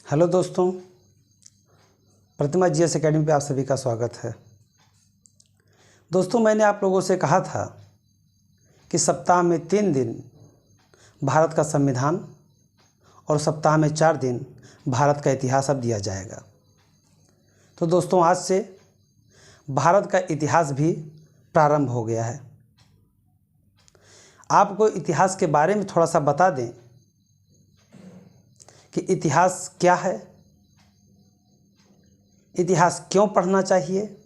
Hello दोस्तों, प्रतिमा GS academy पे आप सभी का स्वागत है। दोस्तों, मैंने आप लोगों से कहा था कि सप्ताह में 3 दिन भारत का संविधान और सप्ताह में 4 दिन भारत का इतिहास अब दिया जाएगा। तो दोस्तों, आज से भारत का इतिहास भी प्रारंभ हो गया है। आपको इतिहास के बारे में थोड़ा सा बता दें कि इतिहास क्या है, इतिहास क्यों पढ़ना चाहिए,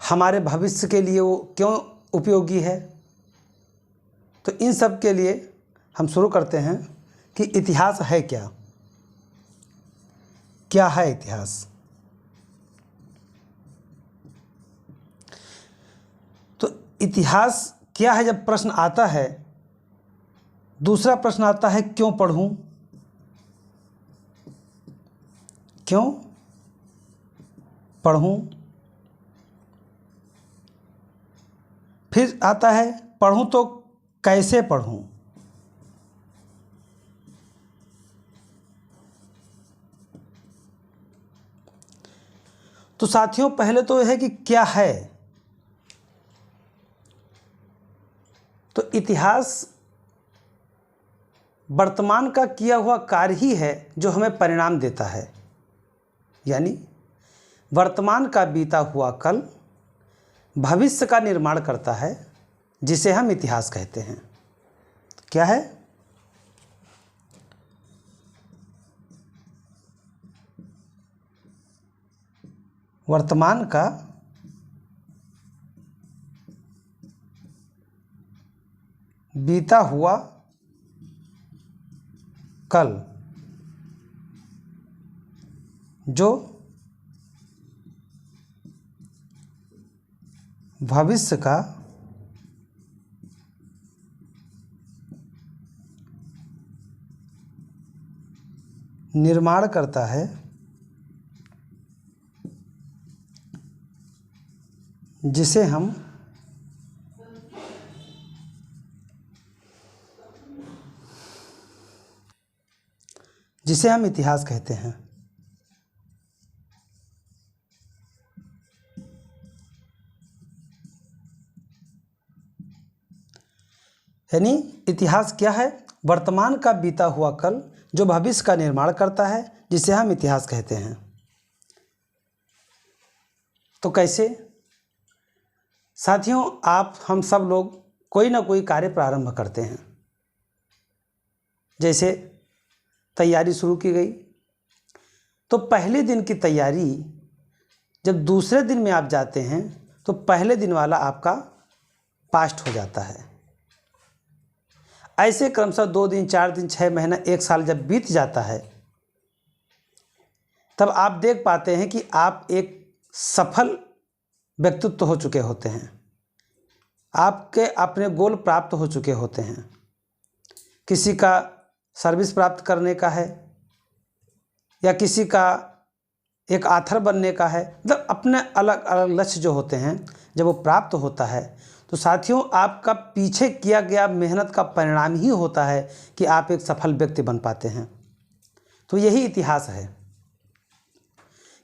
हमारे भविष्य के लिए वो क्यों उपयोगी है। तो इन सब के लिए हम शुरू करते हैं कि इतिहास है क्या। क्या है इतिहास? तो इतिहास क्या है जब प्रश्न आता है, दूसरा प्रश्न आता है क्यों पढ़ूं, क्यों पढ़ूं। फिर आता है पढ़ूं तो कैसे पढ़ूं। तो साथियों, पहले तो यह है कि क्या है। तो इतिहास वर्तमान का किया हुआ कार्य ही है जो हमें परिणाम देता है, यानी वर्तमान का बीता हुआ कल भविष्य का निर्माण करता है, जिसे हम इतिहास कहते हैं। क्या है? वर्तमान का बीता हुआ कल जो भविष्य का निर्माण करता है, जिसे हम इतिहास कहते हैं। यानी इतिहास क्या है? वर्तमान का बीता हुआ कल जो भविष्य का निर्माण करता है, जिसे हम इतिहास कहते हैं। तो कैसे? साथियों, हम सब लोग कोई ना कोई कार्य प्रारंभ करते हैं। जैसे तैयारी शुरू की गई, तो पहले दिन की तैयारी जब दूसरे दिन में आप जाते हैं तो पहले दिन वाला आपका पास्ट हो जाता है। ऐसे क्रमशः 2 दिन, 4 दिन, 6 महीना, 1 साल जब बीत जाता है, तब आप देख पाते हैं कि आप एक सफल व्यक्तित्व हो चुके होते हैं। आपके अपने गोल प्राप्त हो चुके होते हैं। किसी का सर्विस प्राप्त करने का है, या किसी का एक आथर बनने का है। मतलब अपने अलग अलग लक्ष्य जो होते हैं, जब वो प्राप्त होता है तो साथियों, आपका पीछे किया गया मेहनत का परिणाम ही होता है कि आप एक सफल व्यक्ति बन पाते हैं। तो यही इतिहास है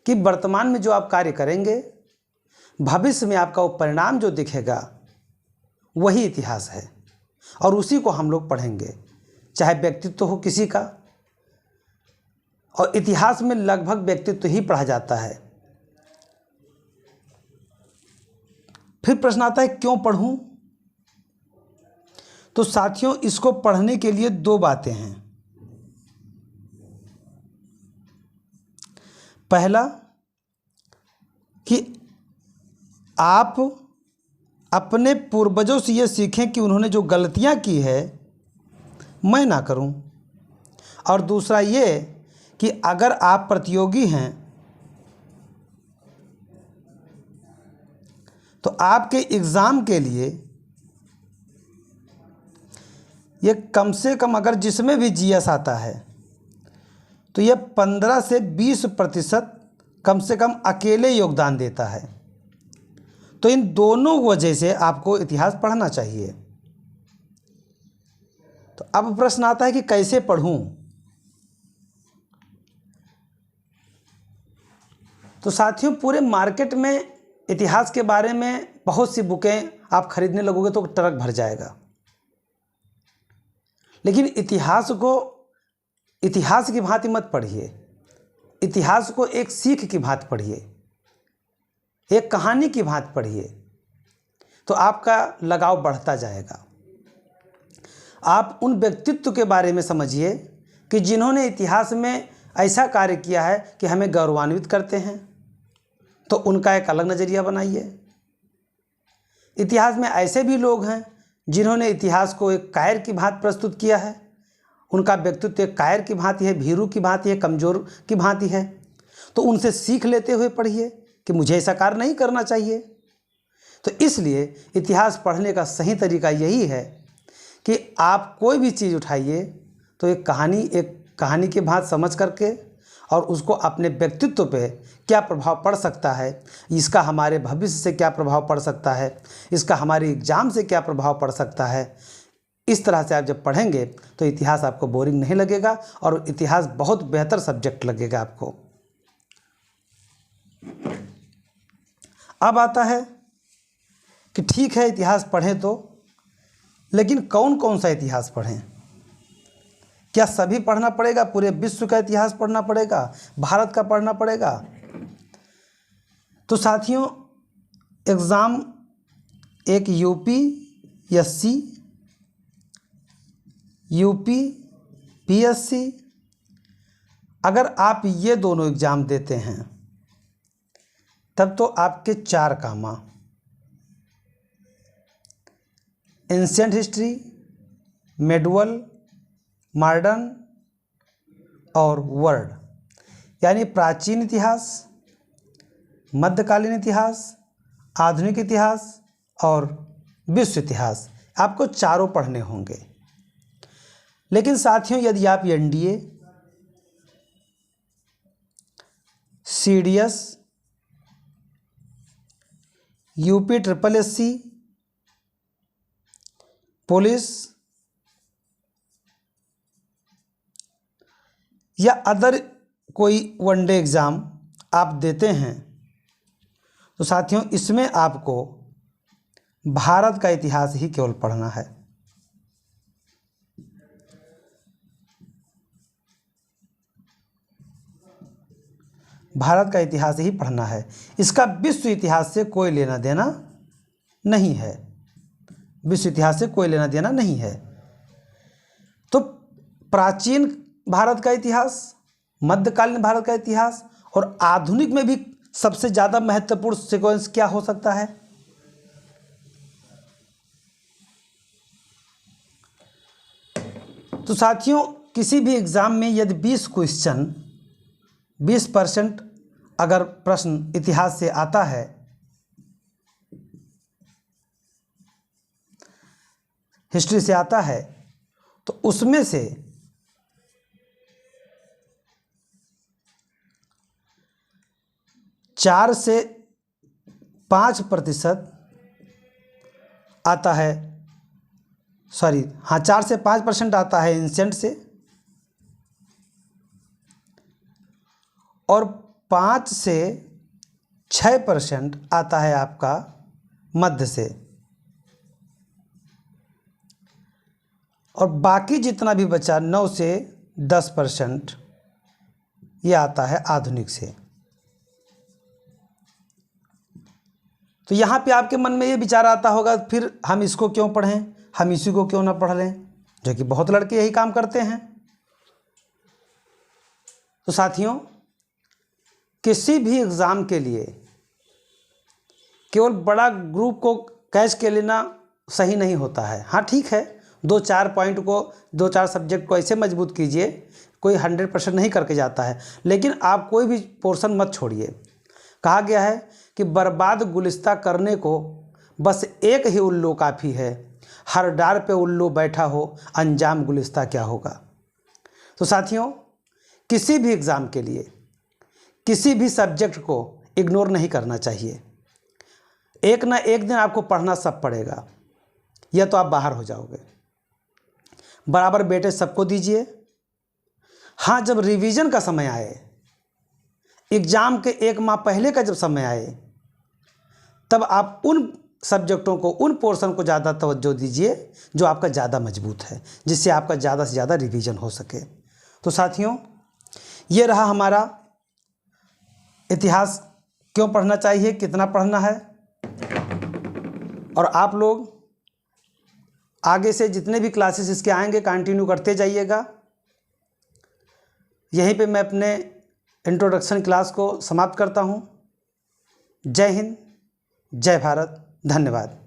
कि वर्तमान में जो आप कार्य करेंगे, भविष्य में आपका वो परिणाम जो दिखेगा, वही इतिहास है। और उसी को हम लोग पढ़ेंगे, चाहे व्यक्तित्व हो किसी का। और इतिहास में लगभग व्यक्तित्व ही पढ़ा जाता है। फिर प्रश्न आता है क्यों पढ़ूं। तो साथियों, इसको पढ़ने के लिए 2 बातें हैं। पहला कि आप अपने पूर्वजों से ये सीखें कि उन्होंने जो गलतियां की है मैं ना करूं। और दूसरा ये कि अगर आप प्रतियोगी हैं तो आपके एग्ज़ाम के लिए ये कम से कम, अगर जिसमें भी जीएस आता है, तो ये 15 से 20% कम से कम अकेले योगदान देता है। तो इन दोनों वजह से आपको इतिहास पढ़ना चाहिए। तो अब प्रश्न आता है कि कैसे पढ़ूं। तो साथियों, पूरे मार्केट में इतिहास के बारे में बहुत सी बुकें आप खरीदने लगोगे तो ट्रक भर जाएगा, लेकिन इतिहास को इतिहास की भांति मत पढ़िए। इतिहास को एक सीख की भांति पढ़िए, एक कहानी की भांति पढ़िए, तो आपका लगाव बढ़ता जाएगा। आप उन व्यक्तित्व के बारे में समझिए कि जिन्होंने इतिहास में ऐसा कार्य किया है कि हमें गौरवान्वित करते हैं, तो उनका एक अलग नज़रिया बनाइए। इतिहास में ऐसे भी लोग हैं जिन्होंने इतिहास को एक कायर की भांति प्रस्तुत किया है, उनका व्यक्तित्व एक कायर की भांति है, भीरू की भांति है, कमज़ोर की भांति है, तो उनसे सीख लेते हुए पढ़िए कि मुझे ऐसा कार्य नहीं करना चाहिए। तो इसलिए इतिहास पढ़ने का सही तरीका यही है कि आप कोई भी चीज़ उठाइए तो एक कहानी के भांति समझ करके, और उसको अपने व्यक्तित्व पे क्या प्रभाव पड़ सकता है, इसका हमारे भविष्य से क्या प्रभाव पड़ सकता है, इसका हमारे एग्ज़ाम से क्या प्रभाव पड़ सकता है, इस तरह से आप जब पढ़ेंगे तो इतिहास आपको बोरिंग नहीं लगेगा और इतिहास बहुत बेहतर सब्जेक्ट लगेगा आपको। अब आता है कि ठीक है इतिहास पढ़ें तो, लेकिन कौन कौन सा इतिहास पढ़ें? क्या सभी पढ़ना पड़ेगा? पूरे विश्व का इतिहास पढ़ना पड़ेगा? भारत का पढ़ना पड़ेगा? तो साथियों, एग्ज़ाम एक यूपीएससी, यूपीपीएससी, अगर आप ये दोनों एग्ज़ाम देते हैं तब तो आपके 4 कामा: एंशिएंट हिस्ट्री, मेडुअल, मॉडर्न और वर्ल्ड, यानी प्राचीन इतिहास, मध्यकालीन इतिहास, आधुनिक इतिहास और विश्व इतिहास, आपको चारों पढ़ने होंगे। लेकिन साथियों, यदि आप NDA, CDS, UP triple SC, police या अदर कोई वनडे एग्ज़ाम आप देते हैं, तो साथियों इसमें आपको भारत का इतिहास ही केवल पढ़ना है। भारत का इतिहास ही पढ़ना है, इसका विश्व इतिहास से कोई लेना देना नहीं है। विश्व इतिहास से कोई लेना देना नहीं है। तो प्राचीन भारत का इतिहास, मध्यकालीन भारत का इतिहास और आधुनिक में भी सबसे ज़्यादा महत्वपूर्ण सीक्वेंस क्या हो सकता है? तो साथियों, किसी भी एग्ज़ाम में यदि 20 क्वेश्चन 20% अगर प्रश्न इतिहास से आता है, हिस्ट्री से आता है, तो उसमें से 4 से 5% आता है, 4 से 5% आता है एंशिएंट से, और 5 से 6% आता है आपका मध्य से, और बाकी जितना भी बचा 9 से 10% ये आता है आधुनिक से। तो यहाँ पे आपके मन में ये विचार आता होगा, फिर हम इसको क्यों पढ़ें, हम इसी को क्यों ना पढ़ लें, जो कि बहुत लड़के यही काम करते हैं। तो साथियों, किसी भी एग्ज़ाम के लिए केवल बड़ा ग्रुप को कैच के लेना सही नहीं होता है। हाँ ठीक है, 2-4 पॉइंट को, 2-4 सब्जेक्ट को ऐसे मजबूत कीजिए, कोई 100% नहीं करके जाता है, लेकिन आप कोई भी पोर्शन मत छोड़िए। कहा गया है कि बर्बाद गुलिस्ता करने को बस एक ही उल्लू काफ़ी है, हर डार पे उल्लू बैठा हो, अंजाम गुलिस्ता क्या होगा। तो साथियों, किसी भी एग्ज़ाम के लिए किसी भी सब्जेक्ट को इग्नोर नहीं करना चाहिए। एक ना एक दिन आपको पढ़ना सब पड़ेगा, या तो आप बाहर हो जाओगे। बराबर बेटे सबको दीजिए। हाँ, जब रिवीजन का समय आए, एग्ज़ाम के 1 माह पहले का जब समय आए तब आप उन सब्जेक्टों को, उन पोर्शन को ज़्यादा तवज्जो दीजिए जो आपका ज़्यादा मजबूत है, जिससे आपका ज़्यादा से ज़्यादा रिवीजन हो सके। तो साथियों, ये रहा हमारा इतिहास क्यों पढ़ना चाहिए, कितना पढ़ना है। और आप लोग आगे से जितने भी क्लासेस इसके आएंगे कंटिन्यू करते जाइएगा। यहीं पे मैं अपने इंट्रोडक्शन क्लास को समाप्त करता हूँ। जय हिंद, जय भारत, धन्यवाद।